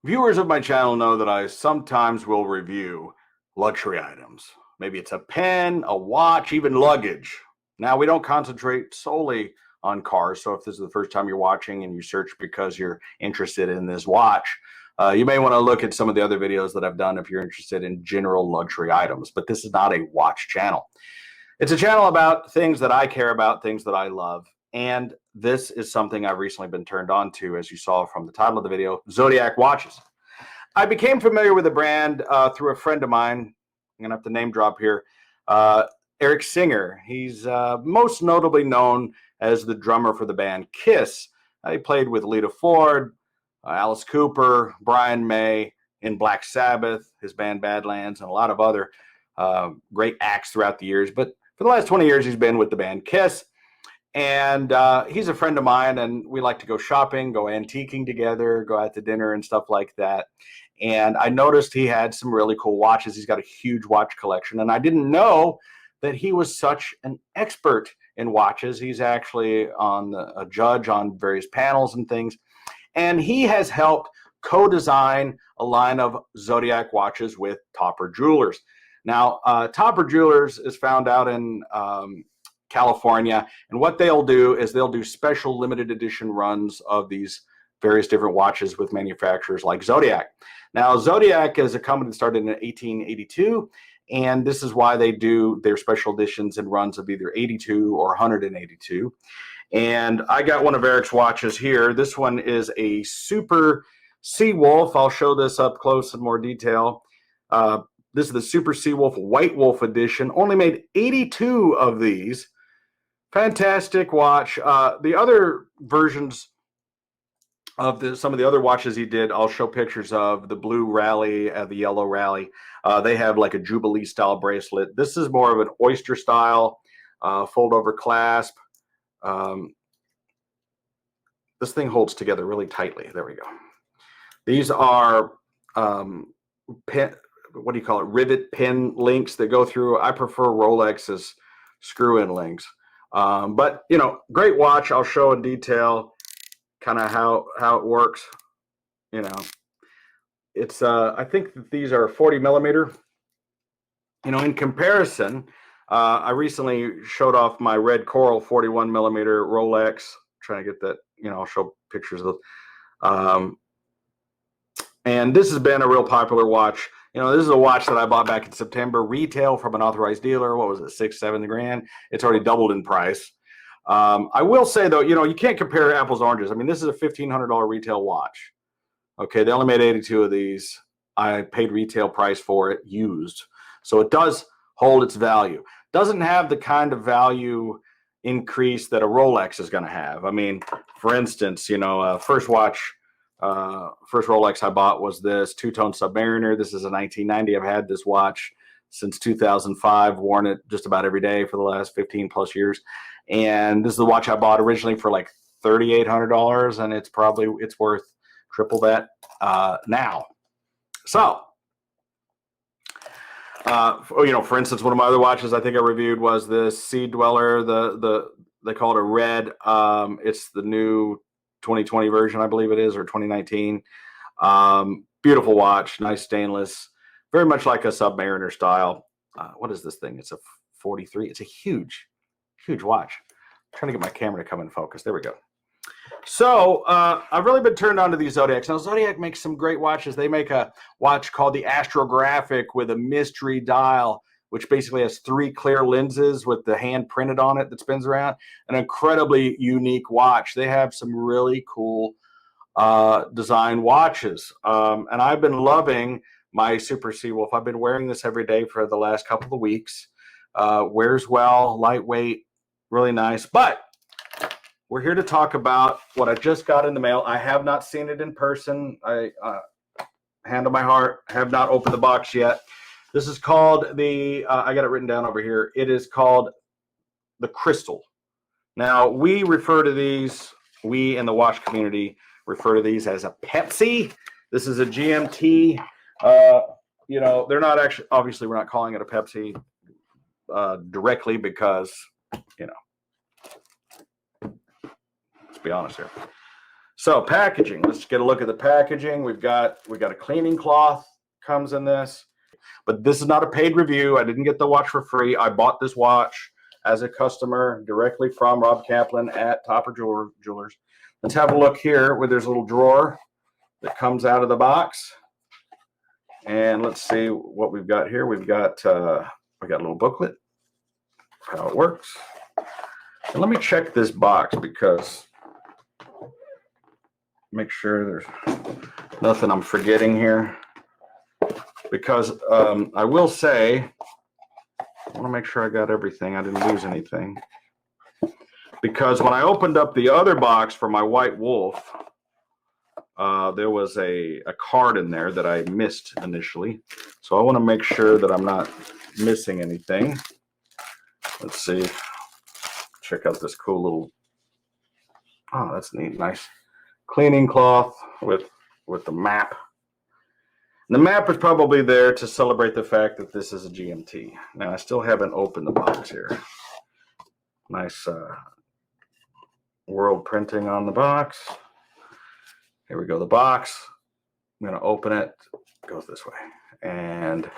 Viewers of my channel know that I sometimes will review luxury items. Maybe it's a pen, a watch, even luggage. Now, we don't concentrate solely on cars, so if this is the first time you're watching and you search because you're interested in this watch, you may want to look at some of the other videos that I've done if you're interested in general luxury items. But this is not a watch channel. It's a channel about things that I care about, things that I love. And this is something I've recently been turned on to, as you saw from the title of the video, Zodiac watches. I became familiar with the brand through a friend of mine. I'm going to have to name drop here. Eric Singer. He's most notably known as the drummer for the band Kiss. He played with Lita Ford, Alice Cooper, Brian May in Black Sabbath, his band Badlands, and a lot of other great acts throughout the years. But for the last 20 years, he's been with the band Kiss. And he's a friend of mine, and we like to go shopping, go antiquing together, go out to dinner and stuff like that. And I noticed he had some really cool watches. He's got a huge watch collection, and I didn't know that he was such an expert in watches. He's actually a judge on various panels and things, and he has helped co-design a line of Zodiac watches with Topper Jewelers. Now, Topper Jewelers is found out in California, and what they'll do is they'll do special limited edition runs of these various different watches with manufacturers like Zodiac. Now, Zodiac is a company that started in 1882, and this is why they do their special editions and runs of either 82 or 182. And I got one of Eric's watches here. This one is a Super Seawolf. I'll show this up close in more detail. This is the Super Seawolf White Wolf edition. Only made 82 of these. Fantastic watch. The other versions of some of the other watches he did, I'll show pictures of the blue Rally, the yellow Rally. They have like a Jubilee style bracelet. This is more of an oyster style, fold over clasp. This thing holds together really tightly. There we go. These are what do you call it? Rivet pin links that go through. I prefer Rolex's screw-in links. But, you know, great watch. I'll show in detail kind of how it works. You know, it's I think that these are 40 millimeter. You know, in comparison, I recently showed off my red coral 41 millimeter Rolex. Trying to get that, you know, I'll show pictures of those. And this has been a real popular watch. You know, this is a watch that I bought back in September, retail from an authorized dealer. What was it, $6-7 grand? It's already doubled in price. I will say, though, you know, you can't compare apples and oranges. I mean, this is a $1,500 retail watch. Okay, they only made 82 of these. I paid retail price for it, used. So it does hold its value. Doesn't have the kind of value increase that a Rolex is going to have. I mean, for instance, you know, first Rolex I bought was this two-tone Submariner. This is a 1990. I've had this watch since 2005, worn it just about every day for the last 15 plus years. And this is the watch I bought originally for like $3,800, and it's worth triple that now. So, you know, for instance, one of my other watches I think I reviewed was this Sea Dweller. They call it a red. It's the new 2020 version, I believe it is, or 2019. Beautiful watch, nice stainless, very much like a Submariner style. What is this thing? It's a 43. It's a huge watch. I'm trying to get my camera to come in focus. There we go. So I've really been turned on to these Zodiacs. Now, Zodiac makes some great watches. They make a watch called the Astrographic with a mystery dial, which basically has 3 clear lenses with the hand printed on it that spins around. An incredibly unique watch. They have some really cool design watches. And I've been loving my Super Seawolf. I've been wearing this every day for the last couple of weeks. Wears well, lightweight, really nice. But we're here to talk about what I just got in the mail. I have not seen it in person. I hand on my heart, have not opened the box yet. This is called the, I got it written down over here. It is called the Crystal. Now, we refer to these, we in the watch community refer to these as a Pepsi. This is a GMT. You know, they're not actually, obviously, we're not calling it a Pepsi directly because, you know, let's be honest here. So packaging, let's get a look at the packaging. We got a cleaning cloth comes in this, but this is not a paid review. I didn't get the watch for free. I bought this watch as a customer directly from Rob Kaplan at Topper Jewelers. Let's have a look here where there's a little drawer that comes out of the box. And let's see what we've got here. We got a little booklet, how it works. And let me check this box because make sure there's nothing I'm forgetting here. Because I will say, I want to make sure I got everything. I didn't lose anything. Because when I opened up the other box for my White Wolf, there was a card in there that I missed initially. So I want to make sure that I'm not missing anything. Let's see. Check out this cool little, oh, that's neat, nice cleaning cloth with the map. And the map is probably there to celebrate the fact that this is a GMT. Now, I still haven't opened the box here. Nice world printing on the box. Here we go, the box. I'm going to open it. It goes this way. And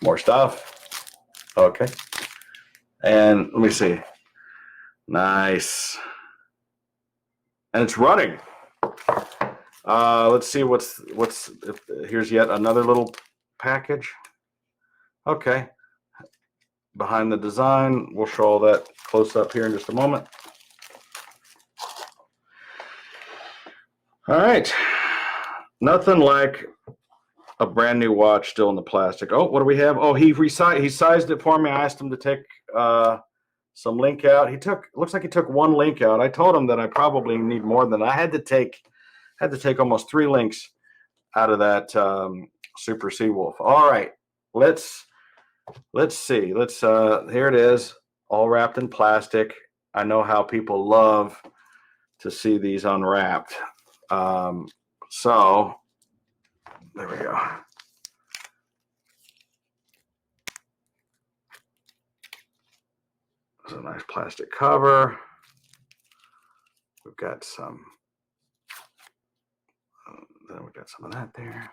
more stuff. Okay. And let me see. Nice. And it's running. Let's see here's yet another little package. Okay. Behind the design, we'll show all that close up here in just a moment. All right. Nothing like a brand new watch still in the plastic. Oh, what do we have? Oh, he sized it for me. I asked him to take some link out. Looks like he took one link out. I told him that I probably need more than that. I had to take almost 3 links out of that Super Seawolf. All right, let's see. Here it is, all wrapped in plastic. I know how people love to see these unwrapped. So there we go. It's a nice plastic cover. We've got some. Then we've got some of that there.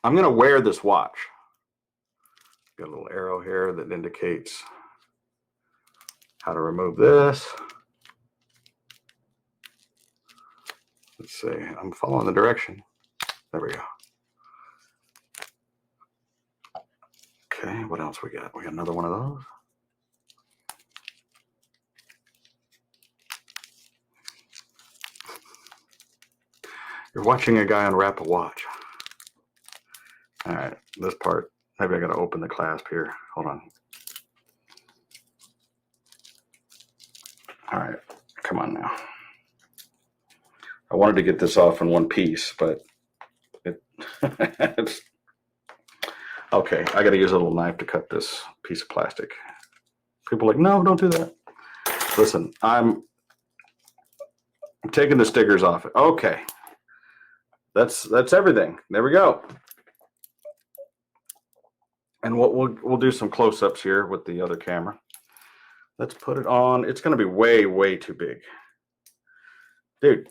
I'm going to wear this watch. Got a little arrow here that indicates how to remove this. Let's see. I'm following the direction. There we go. Okay, what else we got? We got another one of those. You're watching a guy unwrap a watch. All right, this part, maybe I got to open the clasp here. Hold on. All right, come on now. I wanted to get this off in one piece, but it's okay. I got to use a little knife to cut this piece of plastic. People are like, no, don't do that. Listen, I'm taking the stickers off. Okay, that's everything. There we go. And what we'll do some close-ups here with the other camera. Let's put it on. It's going to be way, way too big. Dude,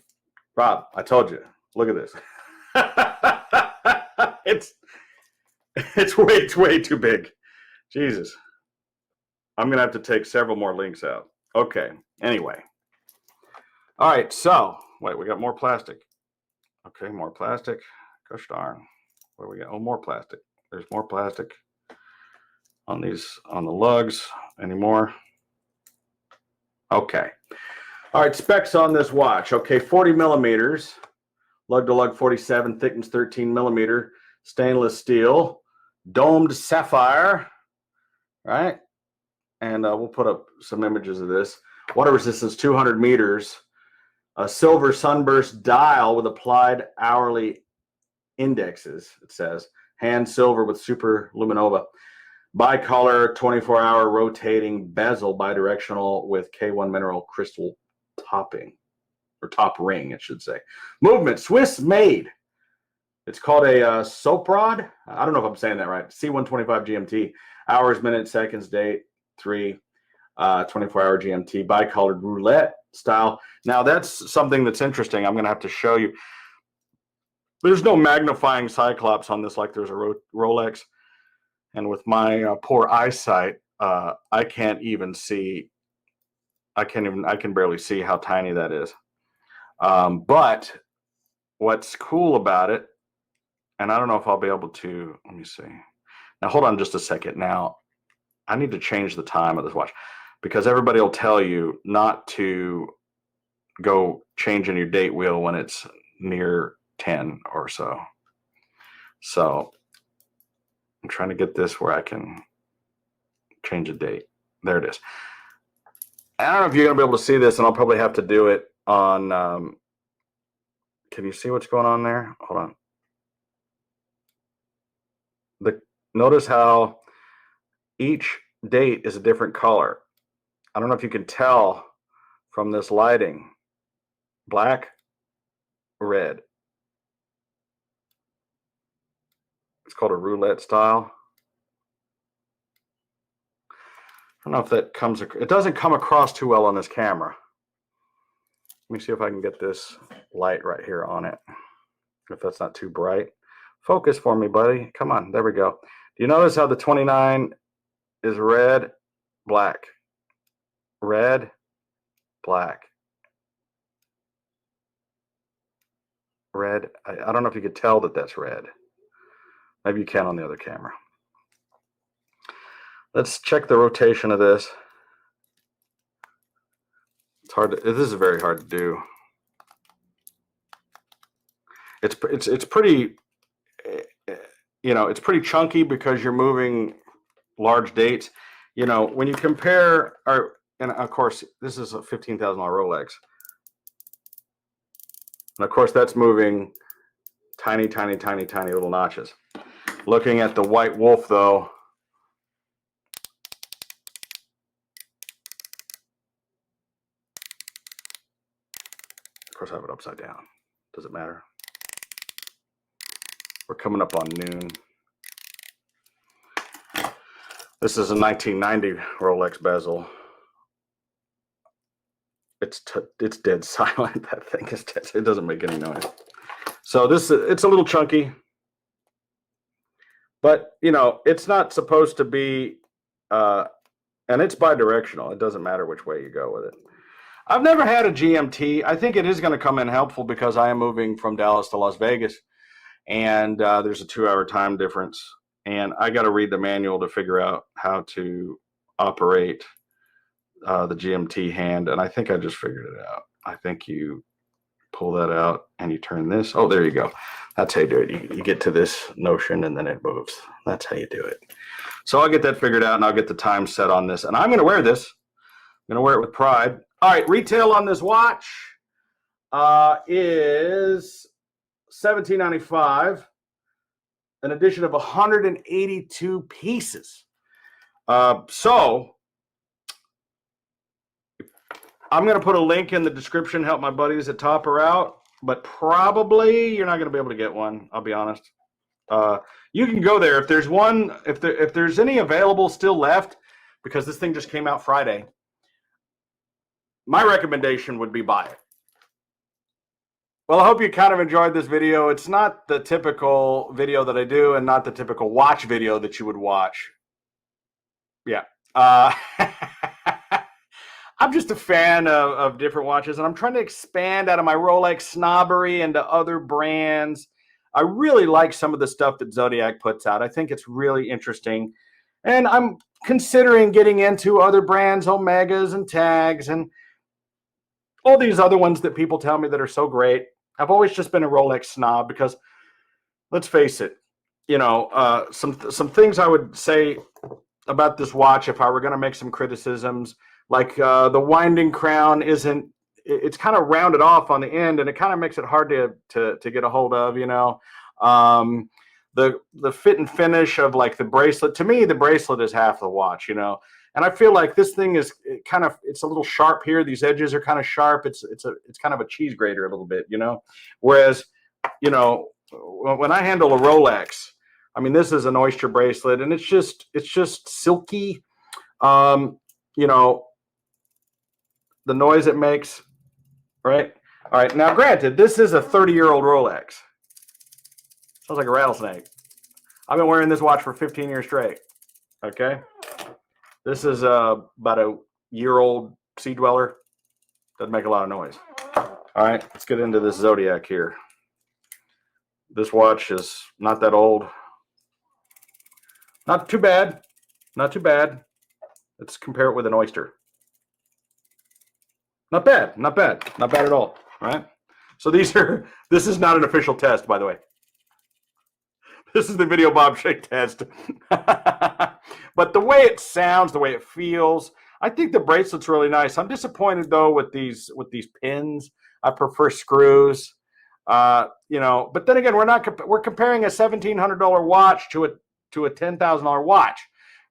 Rob, I told you. Look at this. It's way too big. Jesus. I'm going to have to take several more links out. Okay. Anyway. All right. So, wait, we got more plastic. Okay, more plastic. Gosh darn. What do we got? Oh, more plastic. There's more plastic on these, on the lugs. Any more? Okay. All right, specs on this watch. Okay, 40 millimeters, lug to lug 47, thickness 13 millimeter, stainless steel, domed sapphire, right? And we'll put up some images of this. Water resistance 200 meters, a silver sunburst dial with applied hourly indexes, it says. Hand silver with super luminova. Bicolor 24-hour rotating bezel, bidirectional with K1 mineral crystal topping, or top ring, it should say. Movement, Swiss made. It's called a soap rod. I don't know if I'm saying that right. C125 GMT. Hours, minutes, seconds, date, 3. 24-hour GMT, bicolored roulette style. Now that's something that's interesting. I'm going to have to show you. There's no magnifying cyclops on this like there's a Rolex. And with my poor eyesight, I can't even see. I can barely see how tiny that is. But what's cool about it, and I don't know if I'll be able to, let me see. Now hold on just a second. Now I need to change the time of this watch because everybody will tell you not to go changing your date wheel when it's near 10 or so. So I'm trying to get this where I can change a date. There it is. I don't know if you're going to be able to see this, and I'll probably have to do it on, can you see what's going on there? Hold on. Notice how each date is a different color. I don't know if you can tell from this lighting. Black, red. It's called a roulette style. I don't know if that comes, it doesn't come across too well on this camera. Let me see if I can get this light right here on it. If that's not too bright. Focus for me, buddy. Come on, there we go. Do you notice how the 29 is red, black, red, black, red? I don't know if you could tell that that's red. Maybe you can on the other camera. Let's check the rotation of this. It's hard to, this is very hard to do. It's pretty, you know, it's pretty chunky because you're moving large dates. You know, when you compare, and of course, this is a $15,000 Rolex. And of course, that's moving tiny, tiny, tiny, tiny little notches. Looking at the White Wolf, though, of course, I have it upside down. Does it matter? We're coming up on noon. This is a 1990 Rolex bezel. It's dead silent. That thing is dead. It doesn't make any noise. So this, it's a little chunky, but you know, it's not supposed to be, and it's bi-directional. It doesn't matter which way you go with it. I've never had a GMT. I think it is going to come in helpful because I am moving from Dallas to Las Vegas, and there's a 2-hour time difference, and I got to read the manual to figure out how to operate the GMT hand, and I think I just figured it out. I think you pull that out and you turn this. Oh, there you go. That's how you do it. You get to this notion and then it moves. That's how you do it. So I'll get that figured out and I'll get the time set on this. And I'm going to wear this. I'm going to wear it with pride. All right, retail on this watch is $17.95, an addition of 182 pieces. So I'm going to put a link in the description, help my buddies at Top her out, but probably you're not going to be able to get one, I'll be honest. You can go there if there's one, if there's any available still left, because this thing just came out Friday. My recommendation would be buy it. Well, I hope you kind of enjoyed this video. It's not the typical video that I do and not the typical watch video that you would watch. Yeah. I'm just a fan of different watches, and I'm trying to expand out of my Rolex snobbery into other brands. I really like some of the stuff that Zodiac puts out. I think it's really interesting. And I'm considering getting into other brands, Omegas and Tags, and all these other ones that people tell me that are so great. I've always just been a Rolex snob because, let's face it, you know, some things I would say about this watch if I were going to make some criticisms, like the winding crown isn't, it's kind of rounded off on the end, and it kind of makes it hard to get a hold of, you know. The fit and finish of like the bracelet, to me the bracelet is half the watch, you know. And I feel like this thing is kind of, it's a little sharp here. These edges are kind of sharp. It's kind of a cheese grater a little bit, you know. Whereas, you know, when I handle a Rolex, I mean, this is an oyster bracelet, and it's just silky. You know, the noise it makes, right? All right. Now, granted, this is a 30-year-old Rolex. Sounds like a rattlesnake. I've been wearing this watch for 15 years straight. Okay. This is about a year-old Sea Dweller. Doesn't make a lot of noise. All right, let's get into this Zodiac here. This watch is not that old. Not too bad. Not too bad. Let's compare it with an oyster. Not bad. Not bad. Not bad at all. All right. So this is not an official test, by the way. This is the Videobob shake test. But the way it sounds, the way it feels, I think the bracelet's really nice. I'm disappointed though with these pins. I prefer screws. You know, but then again, we're comparing a $1,700 watch to a $10,000 watch,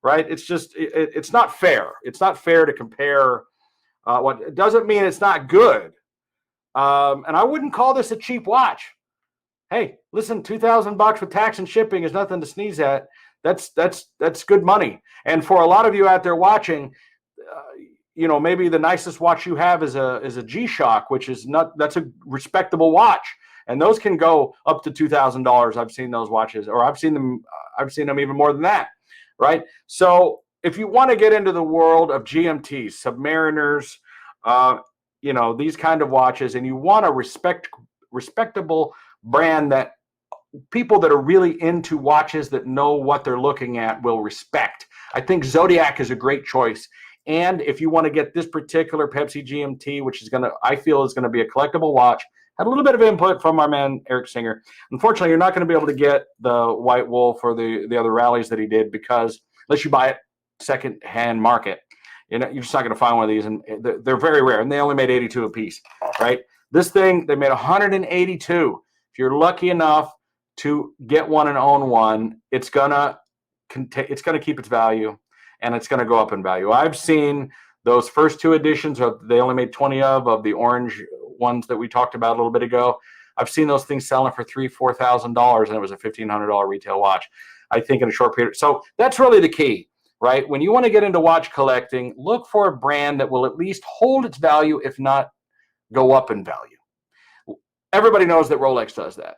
right? It's just it's not fair. It's not fair to compare. What it doesn't mean it's not good. And I wouldn't call this a cheap watch. Hey, listen, $2,000 with tax and shipping is nothing to sneeze at. That's good money. And for a lot of you out there watching, you know, maybe the nicest watch you have is a G-Shock, which is that's a respectable watch, and those can go up to $2,000. I've seen those watches, or I've seen them even more than that, right? So if you want to get into the world of GMTs, Submariners, you know, these kind of watches, and you want a respectable brand that people that are really into watches that know what they're looking at will respect, I think Zodiac is a great choice. And if you want to get this particular Pepsi GMT, which is I feel is going to be a collectible watch, had a little bit of input from our man Eric Singer. Unfortunately, you're not going to be able to get the White Wolf or the other rallies that he did, because unless you buy it second-hand market, you're just not going to find one of these, and they're very rare, and they only made 82 a piece, right? This thing, they made 182. If you're lucky enough to get one and own one, it's gonna keep its value, and it's gonna go up in value. I've seen those first two editions they only made 20 of the orange ones that we talked about a little bit ago. I've seen those things selling for $3,000-$4,000, and it was a $1,500 retail watch. I think in a short period. So that's really the key, right? When you want to get into watch collecting, look for a brand that will at least hold its value, if not go up in value. Everybody knows that Rolex does that.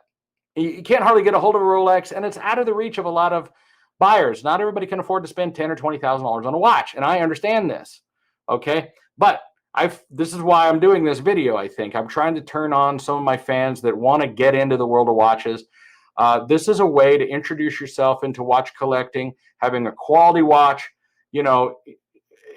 You can't hardly get a hold of a Rolex, and it's out of the reach of a lot of buyers. Not everybody can afford to spend $10,000 or $20,000 on a watch, and I understand this, okay? But this is why I'm doing this video, I think. I'm trying to turn on some of my fans that want to get into the world of watches. This is a way to introduce yourself into watch collecting, having a quality watch. You know,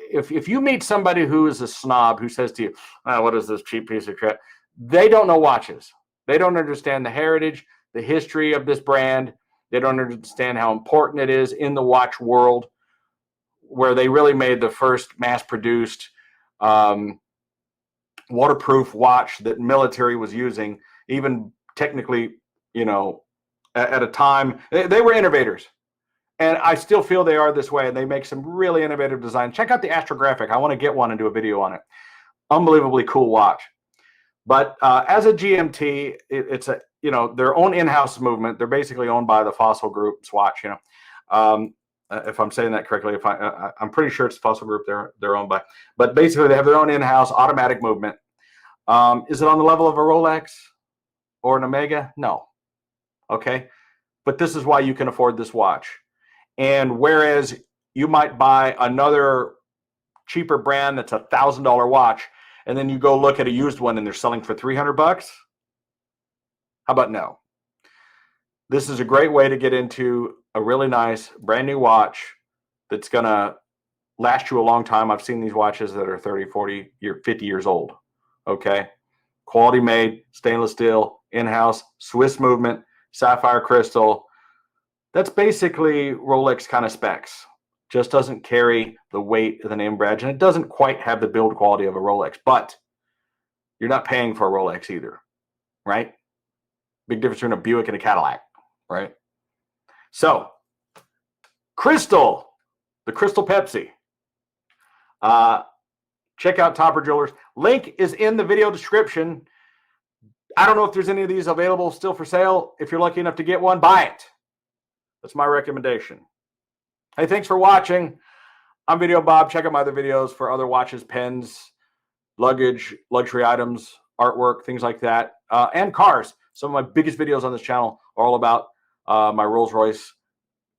if you meet somebody who is a snob who says to you, oh, what is this cheap piece of crap? They don't know watches. They don't understand the heritage, the history of this brand. They don't understand how important it is in the watch world, where they really made the first mass-produced waterproof watch that military was using, even technically, you know, at a time. They were innovators. And I still feel they are this way, and they make some really innovative design. Check out the Astrographic. I want to get one and do a video on it. Unbelievably cool watch. But as a GMT, it's a, you know, their own in-house movement. They're basically owned by the Fossil Group, Swatch, you know. If I'm saying that correctly, I'm pretty sure it's Fossil Group they're owned by. But basically, they have their own in-house automatic movement. Is it on the level of a Rolex or an Omega? No. Okay. But this is why you can afford this watch. And whereas you might buy another cheaper brand that's a $1,000 watch, and then you go look at a used one and they're selling for $300, how about no? This is a great way to get into a really nice brand new watch that's going to last you a long time. I've seen these watches that are 30, 40, 50 years old. Okay. Quality made, stainless steel, in-house, Swiss movement, sapphire crystal. That's basically Rolex kind of specs. Just doesn't carry the weight of the name badge, and it doesn't quite have the build quality of a Rolex, but you're not paying for a Rolex either, right? Big difference between a Buick and a Cadillac, right? So, Crystal, the Crystal Pepsi. Check out Topper Jewelers. Link is in the video description. I don't know if there's any of these available still for sale. If you're lucky enough to get one, buy it. That's my recommendation. Hey, thanks for watching. I'm Videobob. Check out my other videos for other watches, pens, luggage, luxury items, artwork, things like that, and cars. Some of my biggest videos on this channel are all about my Rolls Royce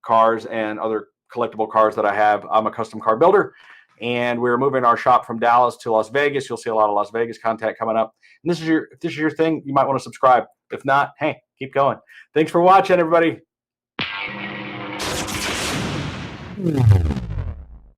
cars and other collectible cars that I have. I'm a custom car builder, and we're moving our shop from Dallas to Las Vegas. You'll see a lot of Las Vegas content coming up. And if this is your thing, you might want to subscribe. If not, hey, keep going. Thanks for watching, everybody.